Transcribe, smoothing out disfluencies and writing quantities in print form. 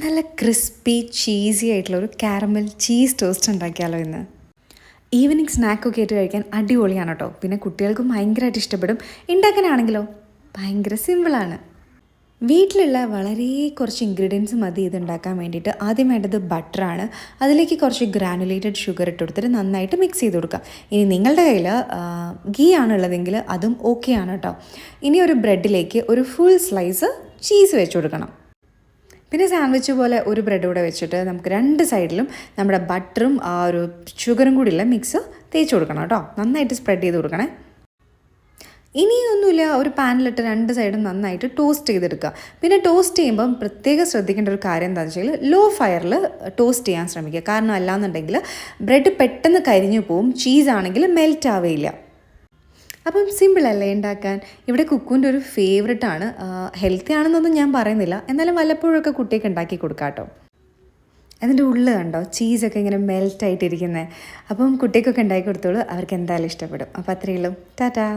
നല്ല crispy cheesy ആയിട്ടുള്ള ഒരു കാരമൽ ചീസ് ടോസ്റ്റ് ഉണ്ടാക്കിയാലോ ഇന്ന്. ഈവനിങ് സ്നാക്കൊക്കെ ആയിട്ട് കഴിക്കാൻ അടിപൊളിയാണ് കേട്ടോ. പിന്നെ കുട്ടികൾക്കും ഭയങ്കരമായിട്ട് ഇഷ്ടപ്പെടും. ഉണ്ടാക്കാനാണെങ്കിലോ ഭയങ്കര സിമ്പിളാണ്. വീട്ടിലുള്ള വളരെ കുറച്ച് ഇൻഗ്രീഡിയൻസ് മതി ഇത് ഉണ്ടാക്കാൻ വേണ്ടിയിട്ട്. ആദ്യം വേണ്ടത് ബട്ടറാണ്. അതിലേക്ക് കുറച്ച് ഗ്രാനുലേറ്റഡ് ഷുഗർ ഇട്ട് കൊടുത്തിട്ട് നന്നായിട്ട് മിക്സ് ചെയ്ത് കൊടുക്കാം. ഇനി നിങ്ങളുടെ കയ്യിൽ ഗീ ആണുള്ളതെങ്കിൽ അതും ഓക്കെ ആണ് കേട്ടോ. ഇനി ഒരു ബ്രെഡിലേക്ക് ഒരു ഫുൾ സ്ലൈസ് ചീസ് വെച്ച് കൊടുക്കണം. പിന്നെ സാൻഡ്വിച്ച് പോലെ ഒരു ബ്രെഡ് കൂടെ വെച്ചിട്ട് നമുക്ക് രണ്ട് സൈഡിലും നമ്മുടെ ബട്ടറും ആ ഒരു ഷുഗറും കൂടിയുള്ള മിക്സ് തേച്ച് കൊടുക്കണം കേട്ടോ. നന്നായിട്ട് സ്പ്രെഡ് ചെയ്ത് കൊടുക്കണേ. ഇനിയൊന്നുമില്ല, ഒരു പാനിലിട്ട് രണ്ട് സൈഡും നന്നായിട്ട് ടോസ്റ്റ് ചെയ്തെടുക്കുക. പിന്നെ ടോസ്റ്റ് ചെയ്യുമ്പം പ്രത്യേകം ശ്രദ്ധിക്കേണ്ട ഒരു കാര്യം എന്താണെന്ന് വെച്ചാൽ ലോ ഫയറിൽ ടോസ്റ്റ് ചെയ്യാൻ ശ്രമിക്കുക. കാരണം അല്ലാന്നുണ്ടെങ്കിൽ ബ്രെഡ് പെട്ടെന്ന് കരിഞ്ഞു പോവും, ചീസാണെങ്കിൽ മെൽറ്റ് ആവുകയില്ല. അപ്പം സിമ്പിളല്ലേ ഉണ്ടാക്കാൻ. ഇവിടെ കുക്കുവിൻ്റെ ഒരു ഫേവററ്റാണ്. ഹെൽത്തി ആണെന്നൊന്നും ഞാൻ പറയുന്നില്ല, എന്നാലും വല്ലപ്പോഴൊക്കെ കുട്ടിയൊക്കെ ഉണ്ടാക്കി കൊടുക്കാം കേട്ടോ. അതിൻ്റെ ഉള്ളിൽ കണ്ടോ ചീസൊക്കെ ഇങ്ങനെ മെൽറ്റായിട്ടിരിക്കുന്നത്. അപ്പം കുട്ടിക്കൊക്കെ ഉണ്ടാക്കി കൊടുത്തോളൂ, അവർക്ക് എന്തായാലും ഇഷ്ടപ്പെടും. അപ്പോൾ അത്രയേ ഉള്ളൂ. ടാറ്റാ.